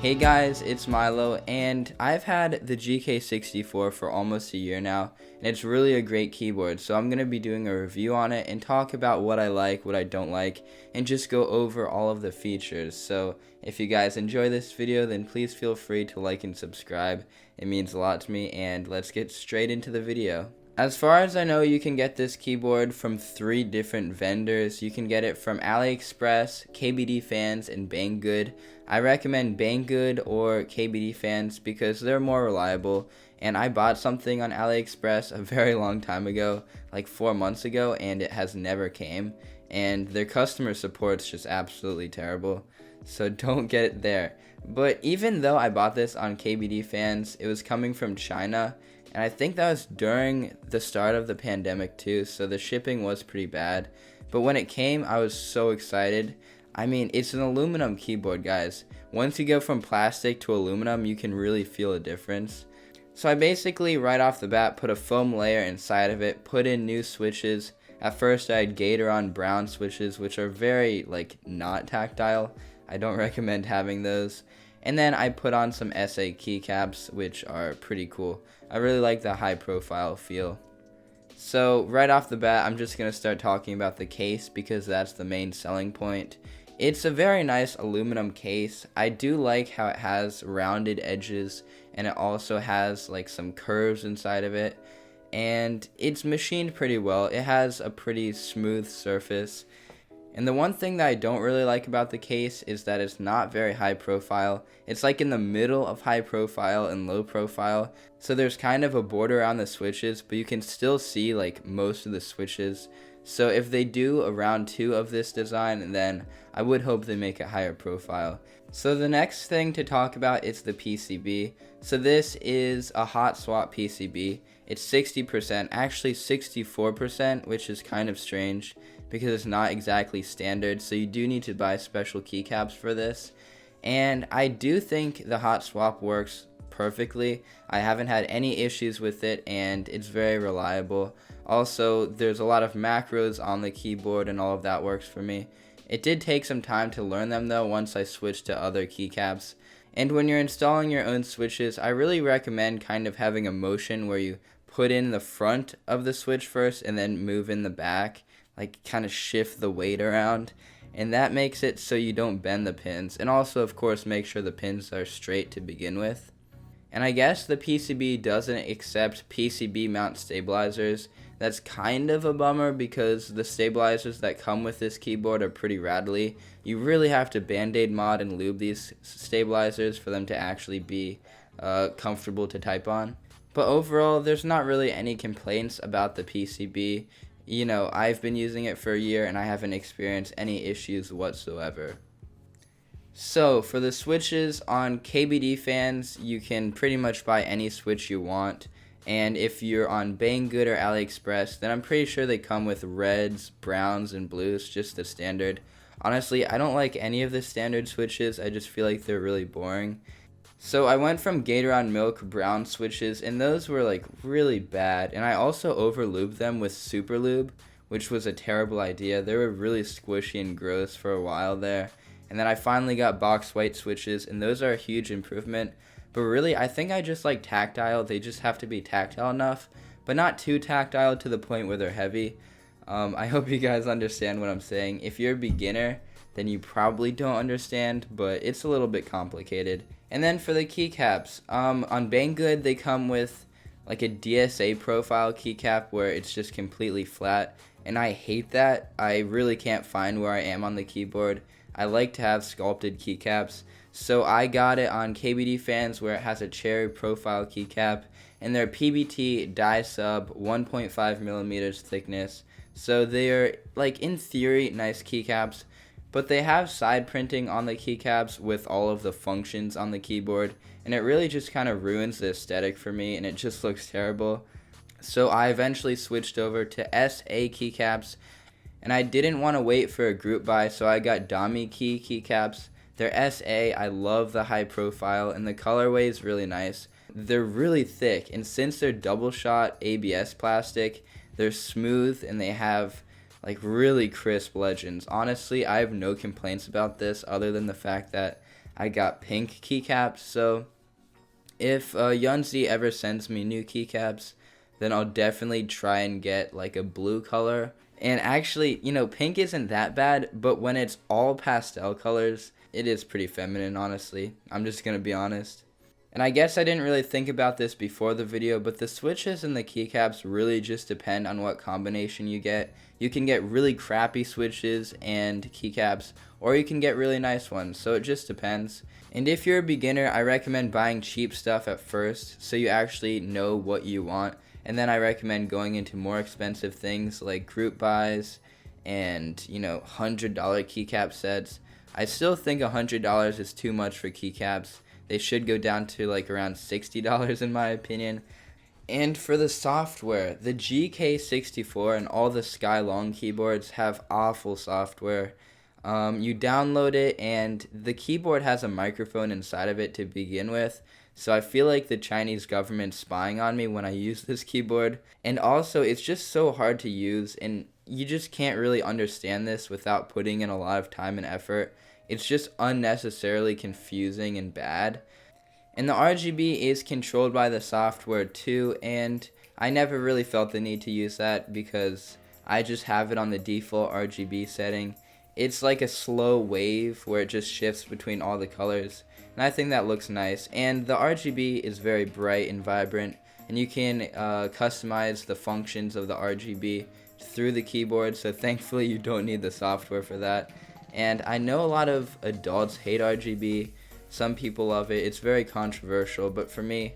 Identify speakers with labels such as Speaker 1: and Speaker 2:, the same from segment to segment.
Speaker 1: Hey guys, it's Milo, and I've had the GK64 for almost a year now, and it's really a great keyboard, so I'm going to be doing a review on it and talk about what I like, what I don't like, and just go over all of the features. So if you guys enjoy this video, then please feel free to like and subscribe. It means a lot to me, and let's get straight into the video. As far as I know, you can get this keyboard from 3 different vendors. You can get it from AliExpress, KBD Fans, and Banggood. I recommend Banggood or KBD Fans because they're more reliable. And I bought something on AliExpress a very long time ago, like 4 months ago, and it has never came. And their customer support's just absolutely terrible. So don't get it there. But even though I bought this on KBD Fans, it was coming from China. And I think that was during the start of the pandemic too, so the shipping was pretty bad. But when it came, I was so excited. I mean, it's an aluminum keyboard, guys. Once you go from plastic to aluminum, you can really feel a difference. So I basically, right off the bat, put a foam layer inside of it, put in new switches. At first, I had Gateron brown switches, which are very, not tactile. I don't recommend having those. And then I put on some SA keycaps, which are pretty cool. I really like the high profile feel. So right off the bat, I'm just going to start talking about the case because that's the main selling point. It's a very nice aluminum case. I do like how it has rounded edges and it also has some curves inside of it. And it's machined pretty well. It has a pretty smooth surface. And the one thing that I don't really like about the case is that it's not very high profile. It's in the middle of high profile and low profile. So there's kind of a border around the switches, but you can still see most of the switches. So if they do a round 2 of this design, then I would hope they make it higher profile. So the next thing to talk about is the PCB. So this is a hot swap PCB. It's 60%, actually 64%, which is kind of strange because it's not exactly standard. So you do need to buy special keycaps for this. And I do think the hot swap works perfectly. I haven't had any issues with it and it's very reliable. Also, there's a lot of macros on the keyboard and all of that works for me. It did take some time to learn them though once I switched to other keycaps. And when you're installing your own switches, I really recommend kind of having a motion where you put in the front of the switch first and then move in the back, kind of shift the weight around. And that makes it so you don't bend the pins. And also, of course, make sure the pins are straight to begin with. And I guess the PCB doesn't accept PCB mount stabilizers. That's kind of a bummer because the stabilizers that come with this keyboard are pretty rattly. You really have to band-aid mod and lube these stabilizers for them to actually be comfortable to type on. But overall, there's not really any complaints about the PCB. You know, I've been using it for a year and I haven't experienced any issues whatsoever. So for the switches on KBD Fans, you can pretty much buy any switch you want. And if you're on Banggood or AliExpress, then I'm pretty sure they come with reds, browns, and blues, just the standard. Honestly, I don't like any of the standard switches. I just feel like they're really boring. So I went from Gateron Milk brown switches, and those were really bad. And I also over-lubed them with Super Lube, which was a terrible idea. They were really squishy and gross for a while there. And then I finally got box white switches, and those are a huge improvement. But really, I think I just like tactile. They just have to be tactile enough, but not too tactile to the point where they're heavy. I hope you guys understand what I'm saying. If you're a beginner, then you probably don't understand, but it's a little bit complicated. And then for the keycaps, on Banggood, they come with a DSA profile keycap where it's just completely flat, and I hate that. I really can't find where I am on the keyboard. I like to have sculpted keycaps, so I got it on KBD Fans where it has a cherry profile keycap, and they're PBT die sub 1.5 millimeters thickness, so they're in theory nice keycaps, but they have side printing on the keycaps with all of the functions on the keyboard, and it really just kind of ruins the aesthetic for me, and it just looks terrible. So I eventually switched over to SA keycaps, and I didn't want to wait for a group buy, so I got Dami keycaps. They're SA, I love the high profile, and the colorway is really nice. They're really thick, and since they're double shot ABS plastic, they're smooth, and they have really crisp legends. Honestly, I have no complaints about this other than the fact that I got pink keycaps. So if Yunzi ever sends me new keycaps, then I'll definitely try and get like a blue color. And actually, pink isn't that bad, but when it's all pastel colors, it is pretty feminine, honestly. I'm just gonna be honest. And I guess I didn't really think about this before the video, but the switches and the keycaps really just depend on what combination you get. You can get really crappy switches and keycaps, or you can get really nice ones, so it just depends. And if you're a beginner, I recommend buying cheap stuff at first, so you actually know what you want. And then I recommend going into more expensive things like group buys and, $100 keycap sets. I still think $100 is too much for keycaps. They should go down to like around $60 in my opinion. And for the software, the GK64 and all the Skylong keyboards have awful software. You download it and the keyboard has a microphone inside of it to begin with. So I feel like the Chinese government's spying on me when I use this keyboard. And also, it's just so hard to use, and you just can't really understand this without putting in a lot of time and effort. It's just unnecessarily confusing and bad. And the RGB is controlled by the software too, and I never really felt the need to use that because I just have it on the default RGB setting. It's like a slow wave where it just shifts between all the colors, and I think that looks nice. And the RGB is very bright and vibrant, and you can customize the functions of the RGB through the keyboard, so thankfully you don't need the software for that. And I know a lot of adults hate RGB. Some people love it. It's very controversial, but for me,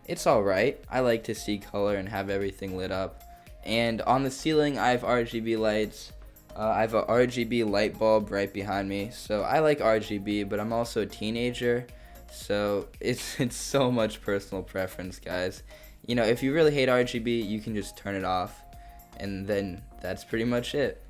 Speaker 1: it's alright. I like to see color and have everything lit up. And on the ceiling, I have RGB lights. I have a RGB light bulb right behind me. So I like RGB, but I'm also a teenager. So it's so much personal preference, guys. If you really hate RGB, you can just turn it off. And then that's pretty much it.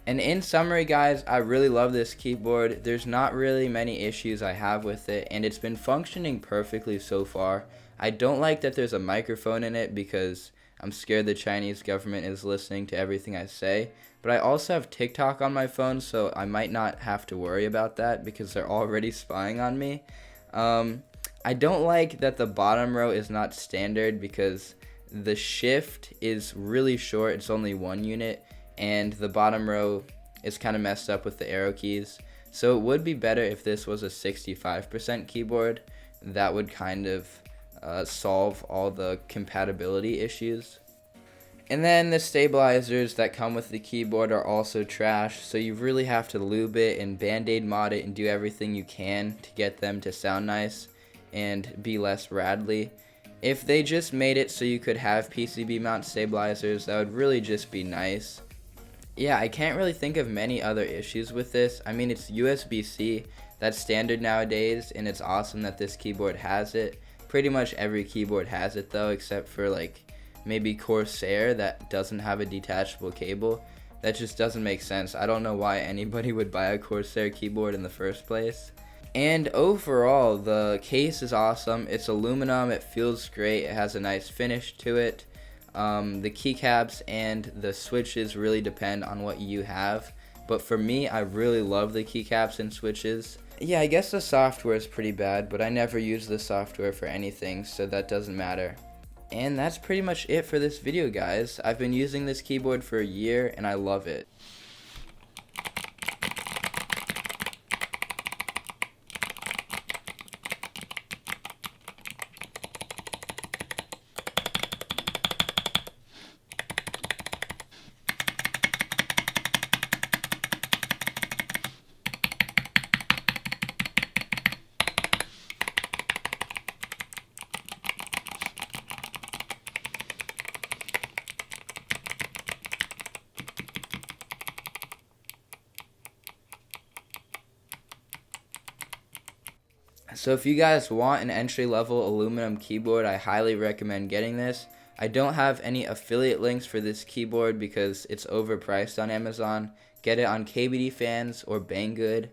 Speaker 1: And in summary, guys, I really love this keyboard. There's not really many issues I have with it, and it's been functioning perfectly so far. I don't like that there's a microphone in it because I'm scared the Chinese government is listening to everything I say. But I also have TikTok on my phone, so I might not have to worry about that because they're already spying on me. I don't like that the bottom row is not standard because the shift is really short. It's only 1 unit. And the bottom row is kind of messed up with the arrow keys. So it would be better if this was a 65% keyboard. That would kind of solve all the compatibility issues. And then the stabilizers that come with the keyboard are also trash, so you really have to lube it and band-aid mod it and do everything you can to get them to sound nice and be less rattly. If they just made it so you could have PCB mount stabilizers, that would really just be nice. Yeah, I can't really think of many other issues with this. I mean, it's USB-C. That's standard nowadays, and it's awesome that this keyboard has it. Pretty much every keyboard has it, though, except for, like, maybe Corsair that doesn't have a detachable cable. That just doesn't make sense. I don't know why anybody would buy a Corsair keyboard in the first place. And overall, the case is awesome. It's aluminum. It feels great. It has a nice finish to it. The keycaps and the switches really depend on what you have, but for me, I really love the keycaps and switches. Yeah, I guess the software is pretty bad, but I never use the software for anything, so that doesn't matter. And that's pretty much it for this video, guys. I've been using this keyboard for a year, and I love it. So if you guys want an entry-level aluminum keyboard, I highly recommend getting this. I don't have any affiliate links for this keyboard because it's overpriced on Amazon. Get it on KBD Fans or Banggood.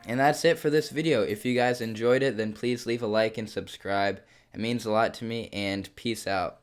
Speaker 1: And that's it for this video. If you guys enjoyed it, then please leave a like and subscribe. It means a lot to me, and peace out.